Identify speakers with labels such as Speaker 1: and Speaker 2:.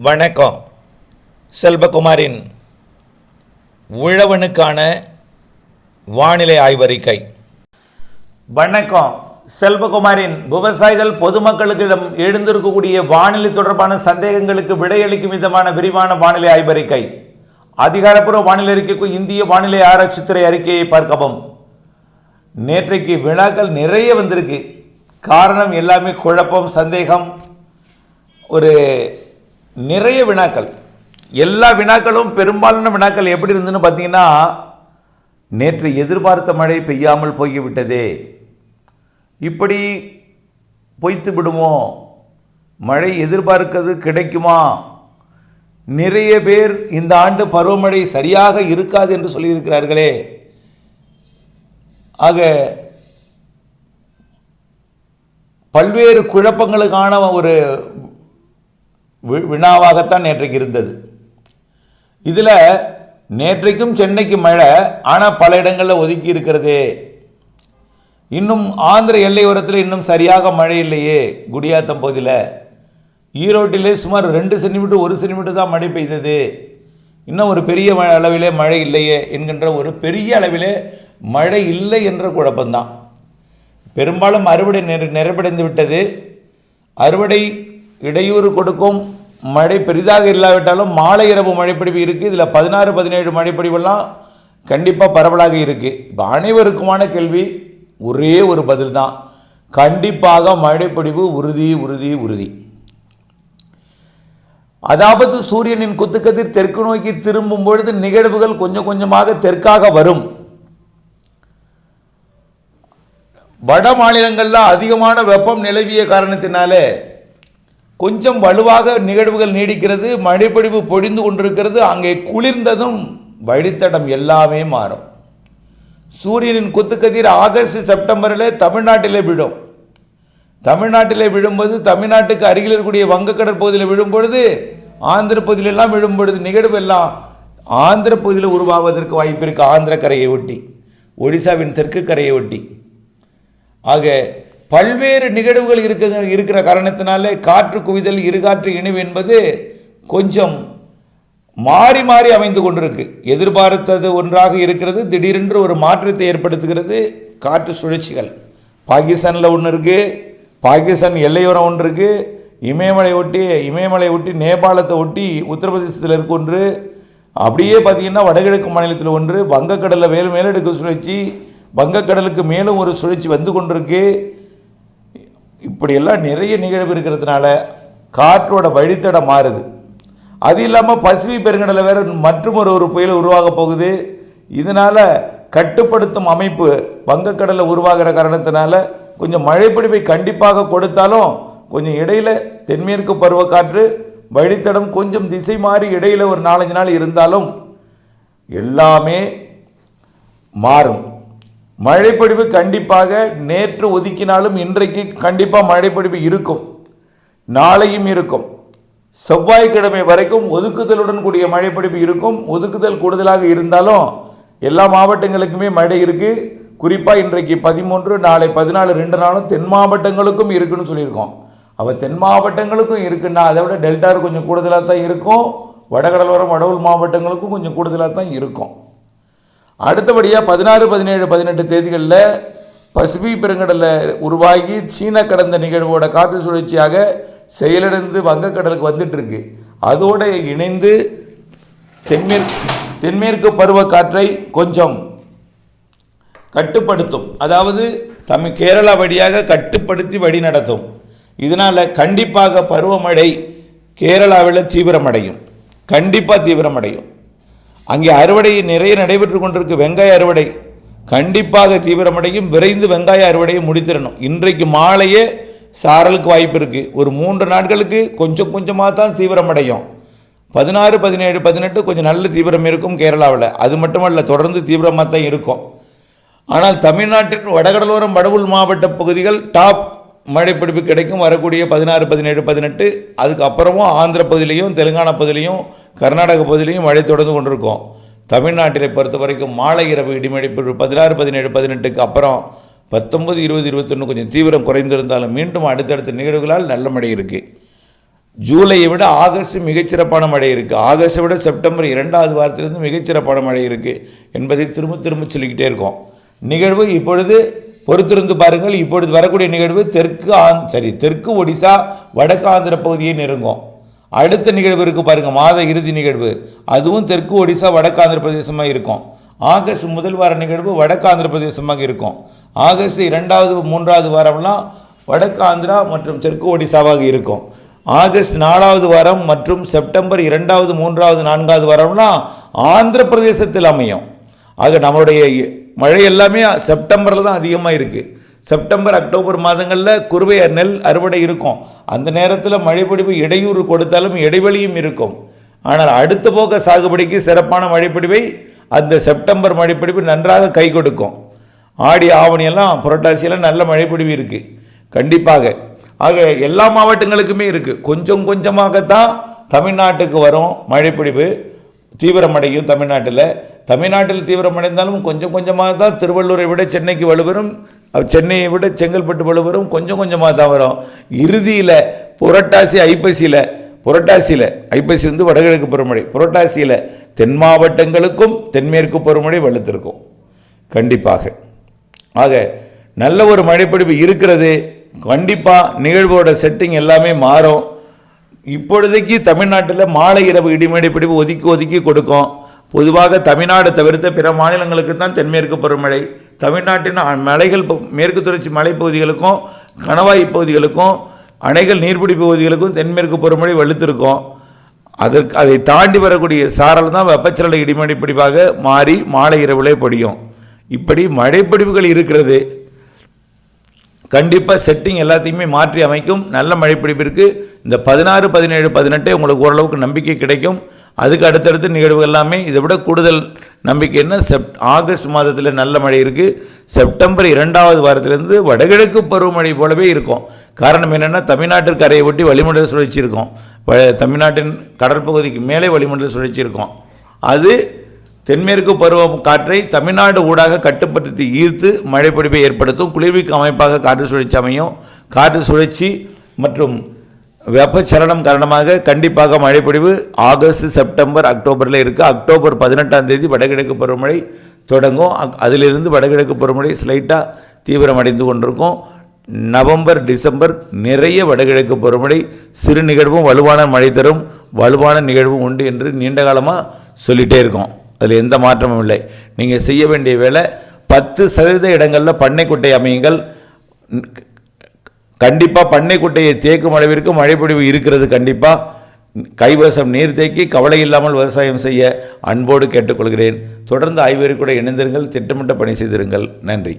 Speaker 1: வணக்கம். செல்வகுமாரின் உழவனுக்கான வானிலை ஆய்வறிக்கை. வணக்கம். செல்வகுமாரின் விவசாயிகள் பொதுமக்களிடம் எழுந்திருக்கக்கூடிய வானிலை தொடர்பான சந்தேகங்களுக்கு விடையளிக்கும் விதமான விரிவான வானிலை ஆய்வறிக்கை. அதிகாரப்பூர்வ வானிலை அறிக்கைக்கு இந்திய வானிலை ஆராய்ச்சித்துறை அறிக்கையை பார்க்கவும். நேற்றைக்கு வினாக்கள் நிறைய வந்திருக்கு. காரணம் எல்லாமே குழப்பம், சந்தேகம், ஒரு நிறைய வினாக்கள். எல்லா வினாக்களும் பெரும்பாலான வினாக்கள் எப்படி இருந்துன்னு பார்த்தீங்கன்னா, நேற்று எதிர்பார்த்த மழை பெய்யாமல் போய்விட்டதே, இப்படி பொய்த்து விடுமோ, மழை எதிர்பார்க்கிறது கிடைக்குமா, நிறைய பேர் இந்த ஆண்டு பருவமழை சரியாக இருக்காது என்று சொல்லியிருக்கிறார்களே. ஆக பல்வேறு குழப்பங்களுக்கான ஒரு வினாவாகத்தான் நேற்றைக்கு இருந்தது. இதில் நேற்றைக்கும் சென்னைக்கு மழை, ஆனால் பல இடங்களில் ஒதுக்கி இருக்கிறதே. இன்னும் ஆந்திர எல்லையோரத்தில் இன்னும் சரியாக மழை இல்லையே. குடியாத்தம் பகுதியில், ஈரோட்டிலே சுமார் 2 சென்டிமீட்டர் 1 சென்டிமீட்டர் தான் மழை பெய்தது. இன்னும் ஒரு பெரிய அளவிலே மழை இல்லையே என்கின்ற ஒரு பெரிய அளவிலே மழை இல்லை என்ற குழப்பம்தான். பெரும்பாலும் அறுவடை நிறைவடைந்து விட்டது. அறுவடை இடையூறு கொடுக்கும் மழை பெரிதாக இல்லாவிட்டாலும் மாலை இரவு மழைப்பொழிவு இருக்குது. இதில் 16, 17 மழைப்பொழிவெல்லாம் கண்டிப்பாக பரவலாக இருக்குது. இப்போ அனைவருக்குமான கேள்வி ஒரே ஒரு பதில் தான், கண்டிப்பாக மழைப்பொழிவு உறுதி உறுதி உறுதி. அதாவது சூரியனின் குத்துக்கதிர் தெற்கு நோக்கி திரும்பும் பொழுது நிகழ்வுகள் கொஞ்சம் கொஞ்சமாக தெற்காக வரும். வட மாநிலங்களில் அதிகமான வெப்பம் நிலவிய காரணத்தினாலே கொஞ்சம் வலுவாக நிகழ்வுகள் நீடிக்கிறது. மழைப்பொழிவு பொழிந்து கொண்டிருக்கிறது. அங்கே குளிர்ந்ததும் வழித்தடம் எல்லாமே மாறும். சூரியனின் குத்துக்கதிர் ஆகஸ்ட் செப்டம்பரில் தமிழ்நாட்டிலே விழும். தமிழ்நாட்டிலே விழும்போது, தமிழ்நாட்டுக்கு அருகில் இருக்கக்கூடிய வங்கக்கடல் பகுதியில் விழும்பொழுது, ஆந்திர பகுதியிலெல்லாம் விழும்பொழுது நிகழ்வு எல்லாம் ஆந்திர பகுதியில் உருவாவதற்கு வாய்ப்பு இருக்குது. ஆந்திர கரையை ஒட்டி, ஒடிசாவின் தெற்கு கரையை ஒட்டி. ஆக பல்வேறு நிகழ்வுகள் இருக்கிற காரணத்தினாலே காற்று குவிதல், இருகாற்று இணைவு என்பது கொஞ்சம் மாறி மாறி அமைந்து கொண்டிருக்கு. எதிர்பார்த்தது ஒன்றாக இருக்கிறது, திடீரென்று ஒரு மாற்றத்தை ஏற்படுத்துகிறது காற்று சுழற்சிகள். பாகிஸ்தானில் ஒன்று இருக்குது, பாகிஸ்தான் எல்லையோரம் ஒன்று இருக்குது, இமயமலை ஒட்டி நேபாளத்தை ஒட்டி உத்தரப்பிரதேசத்தில் இருக்க ஒன்று, அப்படியே பார்த்திங்கன்னா வடகிழக்கு மாநிலத்தில் ஒன்று, வங்கக்கடலில் மேலடுக்கு சுழற்சி, வங்கக்கடலுக்கு மேலும் ஒரு சுழற்சி வந்து கொண்டிருக்கு. இப்படியெல்லாம் நிறைய நிகழ்வு இருக்கிறதுனால காற்றோட வழித்தடம் மாறுது. அது இல்லாமல் பசிபிக் பெருங்கடலில் வேறு மற்றும் ஒரு புயல் உருவாக போகுது. இதனால் கட்டுப்படுத்தும் அமைப்பு வங்கக்கடலில் உருவாகிற காரணத்தினால கொஞ்சம் மழைப்பொழிவை கண்டிப்பாக கொடுத்தாலும், கொஞ்சம் இடையில் தென்மேற்கு பருவக்காற்று வழித்தடம் கொஞ்சம் திசை மாறி இடையில் ஒரு 4-5 நாள் இருந்தாலும் எல்லாமே மாறும். மழைப்பொழிவு கண்டிப்பாக நேற்று ஒதுக்கினாலும் இன்றைக்கு கண்டிப்பாக மழைப்பொழிவு இருக்கும், நாளையும் இருக்கும். செவ்வாய்க்கிழமை வரைக்கும் ஒதுக்குதலுடன் கூடிய மழைப்பொழிவு இருக்கும். ஒதுக்குதல் கூடுதலாக இருந்தாலும் எல்லா மாவட்டங்களுக்குமே மழை இருக்குது. குறிப்பாக இன்றைக்கு 13, நாளை 14, 2 நாளும் தென் மாவட்டங்களுக்கும் இருக்குன்னு சொல்லியிருக்கோம். அப்போ தென் மாவட்டங்களுக்கும் இருக்குன்னா அதை விட டெல்டா கொஞ்சம் கூடுதலாக தான் இருக்கும். வடகடலோரம் வடவுள் மாவட்டங்களுக்கும் கொஞ்சம் கூடுதலாக தான் இருக்கும். அடுத்தபடியாக 16, 17, 18 தேதிகளில் பசிபிக் பெருங்கடலில் உருவாகி சீன கடந்த நிகழ்வோட காற்று சுழற்சியாக செயலிழந்து வங்கக்கடலுக்கு வந்துட்டுருக்கு. அதோடு இணைந்து தென்மேற்கு பருவ காற்றை கொஞ்சம் கட்டுப்படுத்தும். அதாவது கேரளா வழியாக கட்டுப்படுத்தி வழி நடத்தும். இதனால் கண்டிப்பாக பருவமழை கேரளாவில் தீவிரமடையும், கண்டிப்பாக தீவிரமடையும். அங்கே அறுவடை நிறைய நடைபெற்று கொண்டிருக்கு. வெங்காய அறுவடை கண்டிப்பாக தீவிரமடையும். விரைந்து வெங்காய அறுவடையை முடித்திடணும். இன்றைக்கு மாலையே சாரலுக்கு வாய்ப்பு இருக்குது. ஒரு 3 நாட்களுக்கு கொஞ்சம் கொஞ்சமாக தான் தீவிரமடையும். 16, 17, 18 கொஞ்சம் நல்ல தீவிரம் இருக்கும் கேரளாவில். அது மட்டுமல்ல, தொடர்ந்து தீவிரமாக தான் இருக்கும். ஆனால் தமிழ்நாட்டின் வடகடலோரம் வடவுள் மாவட்ட பகுதிகள் டாப் மழைப்பிடிப்பு கிடைக்கும். வரக்கூடிய 16, 17, 18 அதுக்கப்புறமும் ஆந்திர பகுதியிலையும் தெலுங்கானா பகுதியிலையும் கர்நாடக பகுதியிலையும் மழை தொடர்ந்து கொண்டிருக்கும். தமிழ்நாட்டிலை பொறுத்த வரைக்கும் மாலை இரவு இடிமழை 16, 17, 18க்கு அப்புறம் 19, 20, 21 கொஞ்சம் தீவிரம் குறைந்திருந்தாலும் மீண்டும் அடுத்தடுத்த நிகழ்வுகளால் நல்ல மழை இருக்குது. ஜூலையை விட ஆகஸ்ட் மிகச்சிறப்பான மழை இருக்குது. ஆகஸ்ட்டை விட செப்டம்பர் 2வது வாரத்திலிருந்து மிகச்சிறப்பான மழை இருக்குது என்பதை திரும்ப திரும்ப சொல்லிக்கிட்டே இருக்கோம். நிகழ்வு இப்பொழுது பொறுத்திருந்து பாருங்கள். இப்பொழுது வரக்கூடிய நிகழ்வு தெற்கு ஒடிசா வடக்கு ஆந்திர பகுதியை நெருங்கும். அடுத்த நிகழ்வு இருக்குது பாருங்கள், மாத இறுதி நிகழ்வு, அதுவும் தெற்கு ஒடிசா வடக்கு ஆந்திர பிரதேசமாக இருக்கும். ஆகஸ்ட் முதல் வார நிகழ்வு வடக்கு ஆந்திர பிரதேசமாக இருக்கும். ஆகஸ்ட் 2வது 3வது வாரம்லாம் வடக்கு ஆந்திரா மற்றும் தெற்கு ஒடிசாவாக இருக்கும். ஆகஸ்ட் 4வது வாரம் மற்றும் செப்டம்பர் 2வது 3வது 4வது வாரம்லாம் ஆந்திர பிரதேசத்தில் அமையும். ஆக நம்மளுடைய மழை எல்லாமே செப்டம்பரில் தான் அதிகமாக இருக்குது. செப்டம்பர் அக்டோபர் மாதங்களில் குறுவை நெல் அறுவடை இருக்கும். அந்த நேரத்தில் மழைப்பொழிவு இடையூறு கொடுத்தாலும் இடைவெளியும் இருக்கும். ஆனால் அடுத்த போக சாகுபடிக்கு சிறப்பான மழைப்பொழிவை அந்த செப்டம்பர் மழைப்பொழிவு நன்றாக கை கொடுக்கும். ஆடி ஆவணியெல்லாம் புரட்டாசியெல்லாம் நல்ல மழைப்பொழிவு இருக்குது கண்டிப்பாக. ஆக எல்லா மாவட்டங்களுக்குமே இருக்குது. கொஞ்சம் கொஞ்சமாகத்தான் தமிழ்நாட்டுக்கு வரும் மழைப்பொழிவு தீவிரமடையும். தமிழ்நாட்டில் தீவிரமடைந்தாலும் கொஞ்சம் கொஞ்சமாக தான் திருவள்ளூரை விட சென்னைக்கு வலுவரும், சென்னையை விட செங்கல்பட்டு வலுவரும், கொஞ்சம் கொஞ்சமாக தான் வரும். இறுதியில் ஐப்பசி வந்து வடகிழக்கு பருவமழை, புரட்டாசியில் தென் மாவட்டங்களுக்கும் தென்மேற்கு பருவமழை வலுத்திருக்கும் கண்டிப்பாக. ஆக நல்ல ஒரு மழைப்பொழிவு இருக்கிறது. கண்டிப்பாக நிகழ்வோட செட்டிங் எல்லாமே மாறும். இப்பொழுதைக்கு தமிழ்நாட்டில் மாலை இரவு இடிமழை பொழிவு ஒதுக்கி கொடுக்கும். பொதுவாக தமிழ்நாடு தவிர்த்த பிற மாநிலங்களுக்கு தான் தென்மேற்கு பருவமழை. தமிழ்நாட்டின் மலைகள் மேற்கு தொடர்ச்சி மலைப்பகுதிகளுக்கும் கணவாய் பகுதிகளுக்கும் அணைகள் நீர்பிடி பகுதிகளுக்கும் தென்மேற்கு பருவமழை வலுத்திருக்கும். அதை தாண்டி வரக்கூடிய சாரல் தான் வெப்பச்சலன இடிமழை பொழிவாக மாறி மாலை இரவுலே பொழியும். இப்படி மழைப்பொழிவுகள் இருக்கிறது. கண்டிப்பாக செட்டிங் எல்லாத்தையுமே மாற்றி அமைக்கும். நல்ல மழைப்பிடிப்பிற்கு இந்த 16, 17, 18 உங்களுக்கு ஓரளவுக்கு நம்பிக்கை கிடைக்கும். அதுக்கு அடுத்தடுத்து நிகழ்வுகள் எல்லாமே இதை விட கூடுதல் நம்பிக்கைன்னா ஆகஸ்ட் மாதத்தில் நல்ல மழை இருக்குது. செப்டம்பர் 2வது வாரத்திலிருந்து வடகிழக்கு பருவமழை போலவே இருக்கும். காரணம் என்னென்னா தமிழ்நாட்டிற்கு கரையை ஒட்டி வளிமண்டல சுழற்சி இருக்கும். தமிழ்நாட்டின் கடற்பகுதிக்கு மேலே வளிமண்டல சுழற்சி இருக்கும். அது தென்மேற்கு பருவ காற்றை தமிழ்நாடு ஊடாக கட்டுப்படுத்தி ஈர்த்து மழைப்பொழிவை ஏற்படுத்தும். குளிர்விக்கு அமைப்பாக காற்று சுழற்சி அமையும். காற்று சுழற்சி மற்றும் வெப்பச்சலனம் காரணமாக கண்டிப்பாக மழைப்பொழிவு ஆகஸ்ட், செப்டம்பர், அக்டோபரில் இருக்குது. அக்டோபர் 18ஆம் தேதி வடகிழக்கு பருவமழை தொடங்கும். அதிலிருந்து வடகிழக்கு பருவமழை ஸ்லைட்டாக தீவிரமடைந்து கொண்டிருக்கும். நவம்பர், டிசம்பர் நிறைய வடகிழக்கு பருவமழை, சிறு நிகழ்வும் வலுவான மழை தரும் வலுவான நிகழ்வும் உண்டு என்று நீண்ட காலமாக சொல்லிகிட்டே இருக்கோம். அதில் எந்த மாற்றமும் இல்லை. நீங்கள் செய்ய வேண்டிய வேலை 10% இடங்களில் பண்ணைக்குட்டை அமையுங்கள். கண்டிப்பாக பண்ணைக்குட்டையை தேக்கும் அளவிற்கு மழைப்பொழிவு இருக்கிறது. கண்டிப்பாக கைவசம் நீர் தேக்கி கவலை இல்லாமல் விவசாயம் செய்ய அன்போடு கேட்டுக்கொள்கிறேன். தொடர்ந்து ஆய்வறிக்கூட இணைந்திருங்கள், திட்டமிட்ட பணி செய்திருங்கள். நன்றி.